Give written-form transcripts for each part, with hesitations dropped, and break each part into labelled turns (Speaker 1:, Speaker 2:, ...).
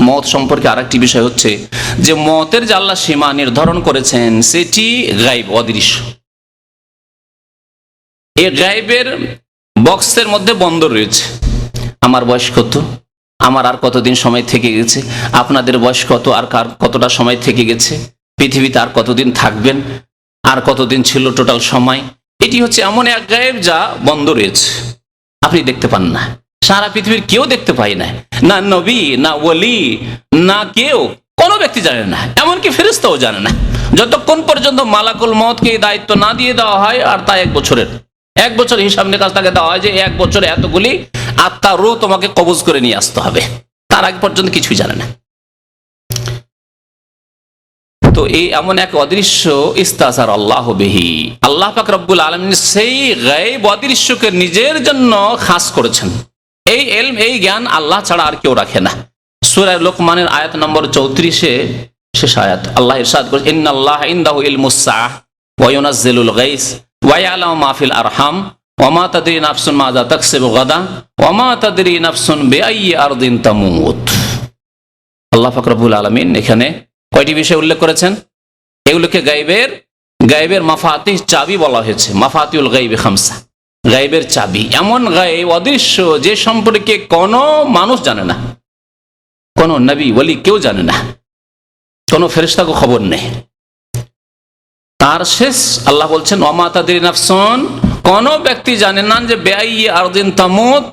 Speaker 1: মত সম্পর্কে আরেকটি বিষয় হচ্ছে যে মতের যে আল্লাহ সীমা নির্ধারণ করেছেন সেটি গায়ব, অদৃশ্য। এই গায়বের বক্সের মধ্যে বন্ধ রয়েছে। আমার বয়স কত, আমার আর কতদিন সময় থেকে গেছে, আপনাদের বয়স কত, আর কার কতটা সময় থেকে গেছে, পৃথিবীতে আর কতদিন থাকবেন, আর কতদিন ছিল টোটাল সময়। এটি হচ্ছে এমন এক গায়েব যা বন্ধ রয়েছে, আপনি দেখতে পান না। সারা পৃথিবীর কেউ দেখতে পায় না, না নবী, না ওলি, না কেউ, কোনো ব্যক্তি জানে না, এমনকি ফেরেশতাও জানে না, যতক্ষণ পর্যন্ত মালাকুল মউতকে এই দায়িত্ব না দিয়ে দেওয়া হয়। আর তা 1 বছরের, 1 বছর হিসাব নিকাশ তাকে দেওয়া হয় যে 1 বছরে এতগুলি আত্মার রূহ তোমাকে কবজ করে নিয়ে আসতে হবে। তার আগ পর্যন্ত কিছুই জানে না। তো এই এমন এক অদৃশ্য ইস্তাসার আল্লাহ বিহি, আল্লাহ পাক রব্বুল আলামিন সেই গায়ব অদৃশ্যকে নিজের জন্য খাস করেছেন। এই ইলম, এই জ্ঞান আল্লাহ ছাড়া আর কেউ রাখে না। সূরা লোকমানের আয়াত নম্বর 34-এ শেষ আয়াত, আল্লাহ ইরশাদ করেছেন, ইন্নাল্লাহা ইনদাহু ইলমুস সাআহ ওয়া ইউনাজ্জিলুল গায়স ওয়া ইয়ালামু মা ফিল আরহাম ওয়া মা তাদরি নাফসুন মাযা তাকসিবু গাদা ওয়া মা তাদরি নাফসুন বিআইয়ি আরদিন তামুত। আল্লাহ পাক রব্বুল আলামিন এখানে কয়টি বিষয় উল্লেখ করেছেন? এগুলোকে গায়বের মাফাতিহ, চাবি বলা হয়েছে। মাফাতিউল গায়বি খামসা, গায়বের চাবি, এমন গায়ব অদৃশ্য যে সম্পর্কে কোনো মানুষ জানে না, কোনো নবী ওলি কেউ জানে না, কোনো ফেরেশতাকে খবর নেই। তার শেষ আল্লাহ বলছেন, ওমা তাদরি নাফসুন, কোন ব্যক্তি জানে না যে বিআইয়ি আরদিন তামুত,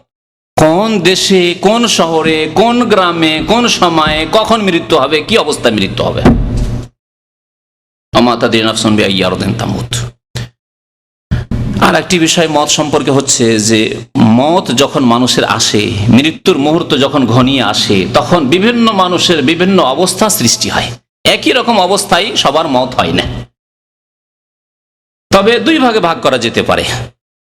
Speaker 1: কোন দেশে, কোন শহরে, কোন গ্রামে, কোন সময়ে, কখন মৃত্যু হবে, কি অবস্থায় মৃত্যু হবে। ওমা তাদরি নাফসুন বিআইয়ি আরদিন তামুত। আর একটি বিষয় মত সম্পর্কে হচ্ছে যে মত যখন মানুষের আসে, মৃত্যুর মুহূর্ত যখন ঘনিয়ে আসে, তখন বিভিন্ন মানুষের বিভিন্ন অবস্থা সৃষ্টি হয়। একই রকম অবস্থায় সবার মত হয় না, তবে 2 ভাগে ভাগ করা যেতে পারে।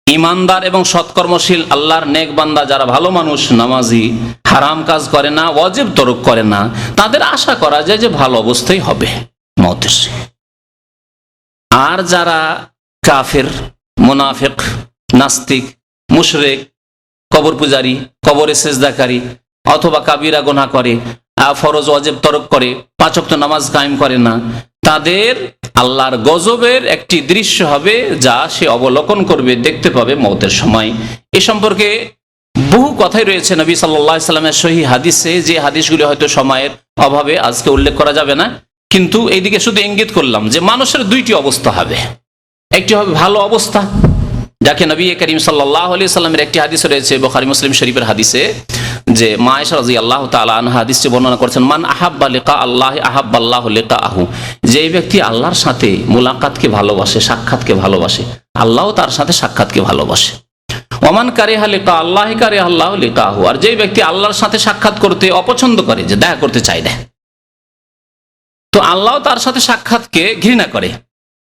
Speaker 1: ইমানদার এবং সৎকর্মশীল আল্লাহর নেক বান্দা, যারা ভালো মানুষ, নামাজি, হারাম কাজ করে না, ওয়াজিব তরক করে না, তাদের আশা করা যায় যে ভালো অবস্থায় হবে মতের। আর যারা কাফের, মুনাফিক, নাস্তিক, মুশরিক, কবর পূজারী, কবরে সেজদাকারী, অথবা কাবিরা গুনাহ করে, ফরজ ওয়াজিব তরক করে, 5 ওয়াক্ত নামাজ কায়েম করে না, তাদের আল্লাহর গজবের একটি দৃশ্য হবে যা সে অবলোকন করবে, দেখতে পাবে মওতের সময়। এ সম্পর্কে বহু কথাই রয়েছে নবী সাল্লাল্লাহু আলাইহি সাল্লামের সহিহ হাদিসে, যে হাদিসগুলি হয়তো সময়ের অভাবে আজকে উল্লেখ করা যাবে না, কিন্তু এইদিকে শুধু ইঙ্গিত করলাম যে মানুষের 2টি অবস্থা হবে। একটি হবে ভালো অবস্থা, যাকে নবী করিম সাল্লাল্লাহু আলাইহি সাল্লামের একটি হাদিস রয়েছে বুখারী মুসলিম শরীফের হাদিসে, যে মা আয়েশা রাদিয়াল্লাহু তাআলা আনহা হাদিসটি বর্ণনা করেছেন, মান আহাব্বা লিকা আল্লাহ আহাব্বাল্লাহু লিকাহু, যে ব্যক্তি আল্লাহর সাথে মুলাকাতকে ভালোবাসে, সাক্ষাৎকে ভালোবাসে, আল্লাহও তার সাথে সাক্ষাৎকে ভালোবাসে। ওমান কারিহা লিকা আল্লাহ কারিহা আল্লাহু লিকাহু, আর যে ব্যক্তি আল্লাহর সাথে সাক্ষাৎ করতে অপছন্দ করে, যে দেখা করতে চায় না, তো আল্লাহ তার সাথে সাক্ষাৎকে ঘৃণা করে,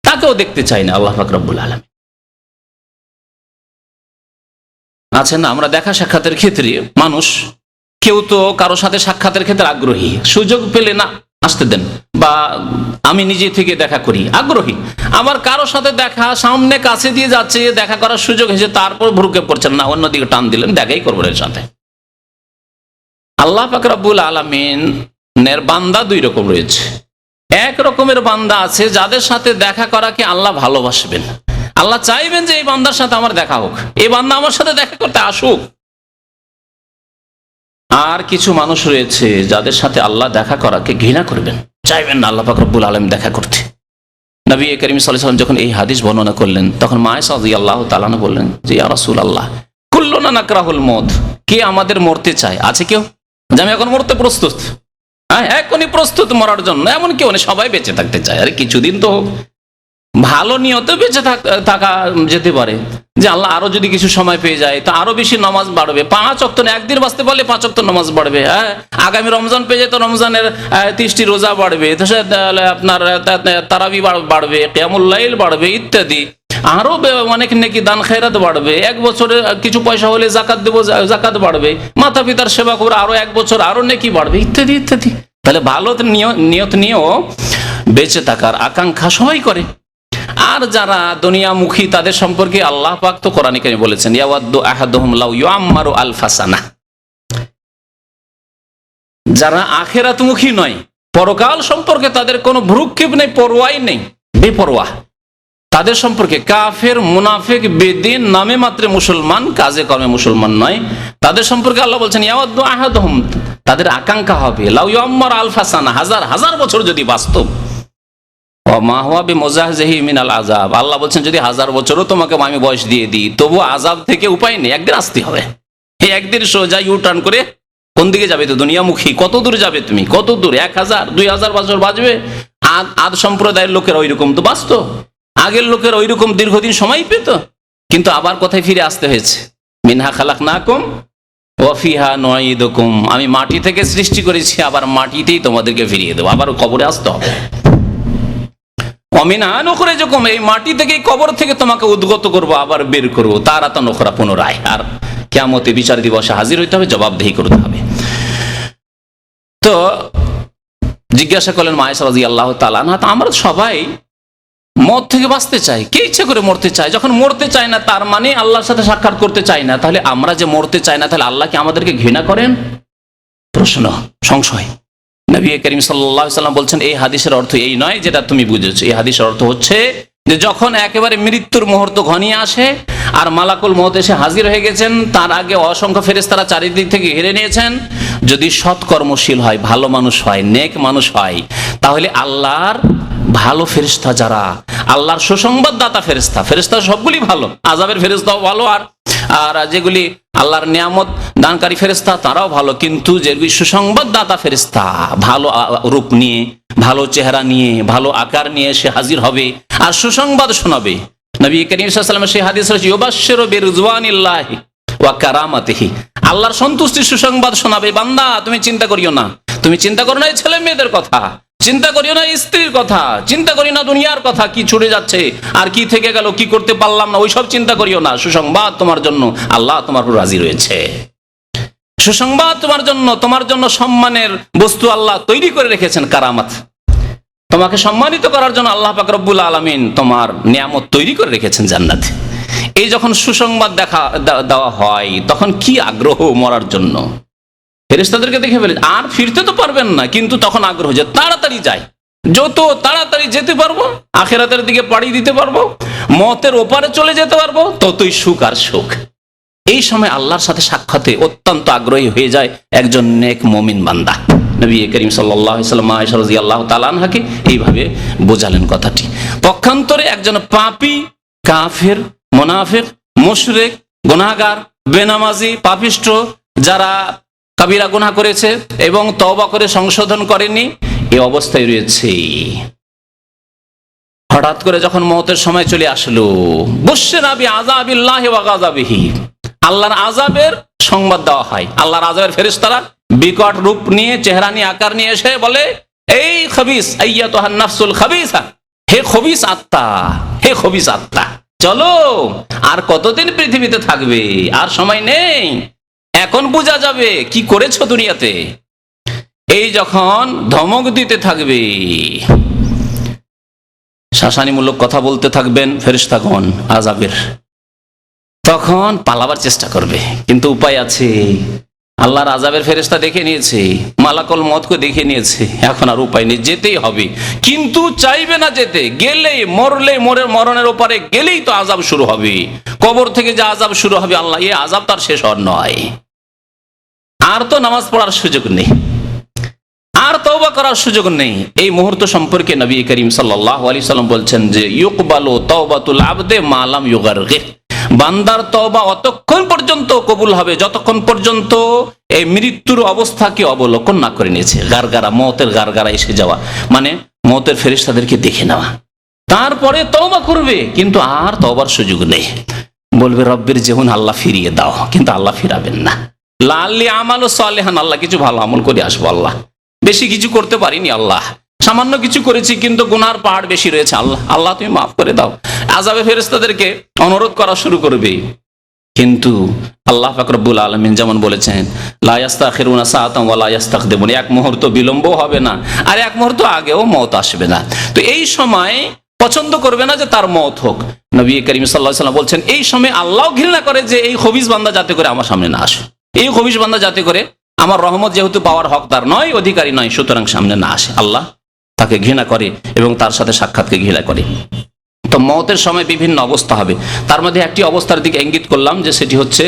Speaker 1: তাকেও দেখতে চায় না আল্লাহ পাক রব্বুল আলামিন। আছে না, আমরা দেখা সাক্ষাতের ক্ষেত্রে মানুষ, কেউ তো কারো সাথে সাক্ষাতের ক্ষেত্রে আগ্রহী, সুযোগ পেলে না আসতে দেন, বা আমি নিজে থেকে দেখা করি, আগ্রহী। আমার কারো সাথে দেখা সামনে কাছে দিয়ে যাচ্ছে, দেখা করার সুযোগ হয়েছে, তারপর ভ্রুকে পড়ছেন না, অন্যদিকে টান দিলেন, দেখাই করবো এর সাথে। আল্লাহ পাক রব্বুল আলামিনের বান্দা 2 রকম রয়েছে। এক রকমের বান্দা আছে যাদের সাথে দেখা করাকে আল্লাহ ভালোবাসবেন, আল্লাহ চাইবেন যে এই বান্দার সাথে আমার দেখা হোক, এই বান্দা আমার সাথে দেখা করতে আসুক। আর কিছু মানুষ রয়েছে যাদের সাথে আল্লাহ দেখা করাকে ঘৃণা করবেন, চাইবেন না আল্লাহ পাক রব্বুল আলামিন দেখা করতে। নবী করিম সাল্লাল্লাহু আলাইহি ওয়াসাল্লাম যখন এই হাদিস বর্ণনা করলেন, তখন মা আয়েশা রাদিয়াল্লাহু তাআলা আনহা বললেন যে ইয়া রাসূলুল্লাহ, কুল্লুনা নাকরাহুল মউত, কে আমাদের মরতে চায়? আছে কেউ যে আমি এখন মরতে প্রস্তুত, হ্যাঁ এখনই প্রস্তুত মরার জন্য? এমন কেউ নেই, সবাই বেঁচে থাকতে চায়। আরে কিছুদিন তো হোক, ভালো নিয়তে বেঁচে থাকা যেতে পারে, যে আল্লাহ আরো যদি কিছু সময় পেয়ে যায় তো আরো বেশি নামাজ বাড়বে, 5 ওয়াক্ত একদিন বাঁচতে পারলে 5 ওয়াক্ত নামাজ বাড়বে, হ্যাঁ আগামী রমজান পেয়ে যায় তো রমজানের 30টি রোজা বাড়বে, আপনার তারাবি বাড়বে, কিয়ামুল লাইল বাড়বে, ইত্যাদি আরো অনেক নেকি দান খায়রাত বাড়বে, 1 বছরে কিছু পয়সা হলে জাকাত দেবো, জাকাত বাড়বে, মাতা পিতার সেবা করে আরো 1 বছর আরো নেকি বাড়বে, ইত্যাদি ইত্যাদি। তাহলে ভালো নিয়ত নিয়েও বেঁচে থাকার আকাঙ্ক্ষা সবাই করে। আর যারা দুনিয়ামুখী, তাদের সম্পর্কে আল্লাহ পাক তো কোরআনে কারিমে বলেছেন, ইয়াওয়াদ্দু আহাদুহুম লাউ ইউআম্মারু আলফা সানাহ, যারা আখিরাতমুখী নয়, পরকাল সম্পর্কে তাদের কোনো ভ্রুক্ষেপ নেই, পরোয়াই নেই, বেপরোয়া, তাদের সম্পর্কে কাফের, মুনাফিক, বেদিন, নামে মাত্রে মুসলমান, কাজে কর্মে মুসলমান নয়, তাদের সম্পর্কে আল্লাহ বলছেন ইয়াওয়াদ্দু আহাদুহুম, তাদের আকাঙ্ক্ষা হবে লাউ ইয়াম্মার আলফা সানা, হাজার হাজার বছর যদি বাস্তব, ওয়া মা হুয়া বিমুজাহজিহি মিনাল আযাব, আল্লাহ বলছেন যদি হাজার বছরও তোমাকে আমি বয়স দিয়ে দিই, তবু আযাব থেকে উপায় নেই, একদিন আসতে হবে। এই একদিন সোজা ইউ টার্ন করে কোন দিকে যাবে? তো দুনিয়ামুখী। কত দূর যাবে তুমি? কত দূর? 1000 2000 বছর বাঁচবে? আদ সম্প্রদায়ের লোকের ওইরকম তো বাঁচত, আগের লোকের ওইরকম দীর্ঘদিন সময় পেত, কিন্তু আবার কোথায় ফিরে আসতে হয়েছে? মিনহা খালাকনাকুম ওয়া ফিহা নুঈদুকুম, আমি মাটি থেকে সৃষ্টি করেছি, আবার মাটিতেই তোমাদেরকে ফিরিয়ে দেবো, আবার কবরে আসতে হবে। অমিনহা নুখরিজুকুম, এই মাটি থেকে, কবর থেকে তোমাকে উদ্গত করবো, আবার বের করবো, তারাতান উখরা, পুনরায়। আর কিয়ামতে বিচার দিবসে হাজির হইতে হবে, জবাবদিহি করতে হবে। তো জিজ্ঞাসা করলেন মা আয়েশা রাদিয়াল্লাহু তাআলা আনহা, আমরা সবাই মত থেকে বাঁচতে চাই, কে ইচ্ছে করে মরতে চায়? যখন মরতে চায় না তার মানে আল্লাহর সাথে সাক্ষাৎ করতে চায় না, তাহলে আমরা যে মরতে চাই না, তাহলে আল্লাহ কি আমাদেরকে ঘৃণা করেন? প্রশ্ন, সংশয়। নবী করিম সাল্লাল্লাহু আলাইহি ওয়াসাল্লাম বলছেন এই হাদিসের অর্থ এই নয় যেটা তুমি বুঝেছো। এই হাদিসের অর্থ হচ্ছে যে যখন একেবারে মৃত্যুর মুহূর্ত ঘনিয়ে আসে আর মালাকুল মউত এসে হাজির হয়ে গেছেন, তার আগে অসংখ্য ফেরেশতারা চারিদিক থেকে ঘিরে নিয়েছেন, যদি সৎকর্মশীল হয়, ভালো মানুষ হয়, নেক মানুষ হয়, তাহলে আল্লাহর ভালো ফেরেশতা যারা, আল্লাহর সুসংবাদদাতা ফেরেশতা, ফেরেশতা সবগুলি ভালো, আযাবের ফেরেশতাও ভালো, আর যেগুলি আল্লাহর নিয়ামত দানকারী ফেরেশতা তারাও ভালো, কিন্তু যেগুলি সুসংবাদদাতা ফেরেশতা, ভালো রূপ নিয়ে, ভালো চেহারা নিয়ে, ভালো আকার নিয়ে সে হাজির হবে আর সুসংবাদ শোনাবে। নবী করিম সাল্লাল্লাহু আলাইহি ওয়াসাল্লামের সেই হাদিস রয়েছে ইউবাশশিরু বিরিজওয়ানিল্লাহি ওয়া কারামাতিহি, আল্লাহর সন্তুষ্টি সুসংবাদ শোনাবে। বান্দা তুমি চিন্তা করিও না, তুমি চিন্তা করো না এই ছেলে মেয়েদের কথা, চিন্তা করিও না স্ত্রীর কথা, চিন্তা করি না দুনিয়ার কথা, কি ছুটে যাচ্ছে আর কি থেকে গেল, কি করতে পারলাম না, ওইসব চিন্তা করিও না। সুসংবাদ তোমার জন্য, আল্লাহ তোমার উপর রাজি রয়েছে। সুসংবাদ তোমার জন্য সম্মানের বস্তু আল্লাহ তৈরি করে রেখেছেন, কারামাত, তোমাকে সম্মানিত করার জন্য আল্লাহ পাক রব্বুল আলামিন তোমার নিয়ামত তৈরি করে রেখেছেন জান্নাতে। এই যখন সুসংবাদ দেওয়া হয়, তখন কি আগ্রহ মরার জন্য। ফেরেশতাদেরকে দেখে ফেলে আর ফিরতে তো পারবেন না, কিন্তু তখন আগ্রহ যে তাড়াতাড়ি যায়, যত তাড়াতাড়ি যেতে পারবো, আখিরাতের দিকে পাড়ি দিতে পারবো, মতের ওপারে চলে যেতে পারবো, ততই সুখ আর সুখ। এই সময় আল্লাহর সাথে সাক্ষাতে অত্যন্ত আগ্রহী হয়ে যায় একজন নেক মুমিন বান্দা। নবী করিম সাল্লাল্লাহু আলাইহি ওয়াসাল্লাম আয়েশা রাদিয়াল্লাহু তাআলা আনহাকে এইভাবে বোঝালেন কথাটি। পক্ষান্তরে একজন পাপী, কাফের, মুনাফিক, মুশরিক, গুনাহগার, বেনামাজি, পাপিষ্ঠ, যারা কাবিরা গুনাহ করেছে এবং তওবা করে সংশোধন করেনি, এই অবস্থায় রয়েছে। হঠাৎ করে যখন মওতের সময় চলে আসলো, বুশরা বিআযাবিল্লাহি ওয়া গাযাবিহি, আল্লাহর আযাবের সংবাদ দেওয়া হয়। আল্লাহর আযাবের ফেরেশতারা বিকট রূপ নিয়ে, চেহারা নিয়ে, আকার নিয়ে এসে বলে, এই খবিস, আইয়াতুহান নাফসুল খবিসা, হে খবিস আত্মা, হে খবিস আত্মা, চলো, আর কতদিন পৃথিবীতে থাকবে, আর সময় নেই, এখন বোঝা যাবে কি করেছো দুনিয়াতে। এই যখন ধমক দিতে থাকবে, শাসানিমূলক কথা বলতে থাকবেন ফেরেশতাগণ আযাবের, তখন পালাবার চেষ্টা করবে, কিন্তু উপায় আছে। আল্লাহর আযাবের ফেরেশতা দেখে নিয়েছে, মালাকুল মউতকে দেখে নিয়েছে, এখন আর উপায় নেই, যেতেই হবে। কিন্তু চাইবে না যেতে, গেলেই মরণের ওপারে গেলেই তো আযাব শুরু হবে, কবর থেকে যে আযাব শুরু হবে, আল্লাহ এই আযাব তার শেষ হওয়ার নয়। আর তো নামাজ পড়ার সুযোগ নেই, আর তওবা করার সুযোগ নেই। এই মুহূর্ত সম্পর্কে নবী করিম সাল্লাল্লাহু আলাইহি ওয়াসাল্লাম বলছেন যে ইউকবালু তাওবাতুল আবদে মা লাম ইউগারগির, বান্দার তওবা অতক্ষণ পর্যন্ত কবুল হবে যতক্ষণ পর্যন্ত এই মৃত্যুর অবস্থাকে অবলোকন না করে নিয়েছে। গারগারা, মওতের গারগারা এসে যাওয়া, মানে মওতের ফেরেশতাদেরকে দেখে নেওয়া, তারপরে তওবা করবে, কিন্তু আর তওবার সুযোগ নেই। বলবে রব্বির জীবন আল্লাহ ফিরিয়ে দাও, কিন্তু আল্লাহ ফিরাবেন না। লাআল্লি আমালু সালিহান, আল্লাহ কিছু ভালো আমল করে আসবো, আল্লাহ বেশি কিছু করতে পারিনি, আল্লাহ সামান্য কিছু করেছি, কিন্তু গুনার পাহাড় বেশি রয়েছে, আল্লাহ তুমি মাফ করে দাও। আযাবে ফেরেশতাদেরকে অনুরোধ করা শুরু করবে, কিন্তু আল্লাহ পাক রব্বুল আলামিন যেমন বলেছেন লা ইস্তাখিরুনা সাআতান ওয়া লা ইস্তাকদিমুন, এক মুহূর্ত বিলম্ব হবে না আর এক মুহূর্ত আগেও মওত আসবে না। তো এই সময় পছন্দ করবে না যে তার মওত হোক। নবী করিম সাল্লাল্লাহু আলাইহি ওয়াসাল্লাম বলছেন এই সময় আল্লাহ ঘৃণা করে যে এই খবিস বান্দা যাতে করে আমার সামনে না আসে, এই খবিস বান্দা যাতে করে আমার রহমত যেহেতু পাওয়ার হকদার নয়, অধিকারী নয়, সুতরাং সামনে না আসে। আল্লাহ তাকে ঘৃণা করে এবং তার সাথে সাক্ষাৎকে ঘৃণা করে। তো মওতের সময় বিভিন্ন অবস্থা হবে, তার মধ্যে একটি অবস্থার দিকে ইঙ্গিত করলাম যে সেটি হচ্ছে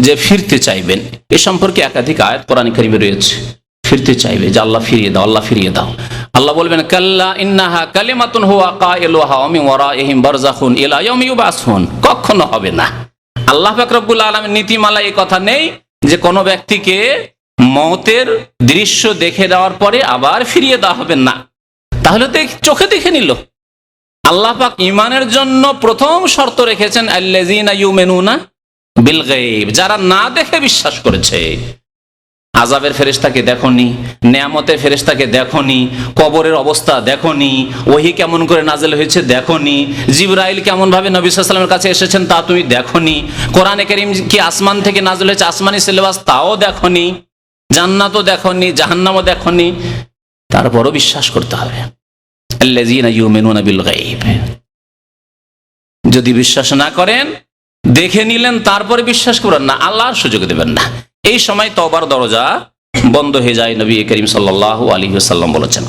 Speaker 1: যে ফিরতে চাইবেন। এ সম্পর্কে একাধিক আয়াত কোরআন কারীমে রয়েছে, ফিরতে চাইবে যে আল্লাহ ফিরিয়ে দাও, আল্লাহ ফিরিয়ে দাও। আল্লাহ বলবেন কাল্লা ইন্নাহা কালিমাতুন হুয়া কাইলুহা ওয়া মিন ওয়ারাইহিম বারযাখুন ইলা ইয়াউমি ইউবআসুন। কখনো হবে না। আল্লাহ পাক রব্বুল আলামিন নীতিমালা এই কথা নেই যে কোনো ব্যক্তিকে মওতের দৃশ্য দেখে দেওয়ার পরে আবার ফিরিয়ে দেওয়া হবে না। তাহলে তো চোখে দেখে নিল। আল্লাহ পাক ঈমানের জন্য প্রথম শর্ত রেখেছেন আল্লাযীনা ইউমিনুনা বিল গায়ব, যারা না দেখে বিশ্বাস করেছে। আযাবের ফেরেশতাকে দেখোনি, নেয়ামতের ফেরেশতাকে দেখোনি, কবরের অবস্থা দেখোনি, ওহী কেমন করে নাযিল হয়েছে দেখোনি, জিবরাইল কেমন ভাবে নবী সাল্লাল্লাহু আলাইহি ওয়াসাল্লামের কাছে এসেছেন তা তুমি দেখোনি, কোরআনে কারীম কি আসমান থেকে নাযিল হয়েছে, আসমানি সিলেবাস তাও দেখোনি, জান্নাতও দেখোনি, জাহান্নামও দেখোনি, তারপরও বিশ্বাস করতে হবে। আল্লাযীনা ইউমিনুনা বিল গায়ব। যদি বিশ্বাস না করেন, দেখে নিলেন তারপরে বিশ্বাস করেন না, আল্লাহর সুযোগ দেবেন না। এই সময় তওবার দরজা বন্ধ হয়ে যায়, নবী করিম সাল্লাল্লাহু আলাইহি ওয়াসাল্লাম বলেছেন।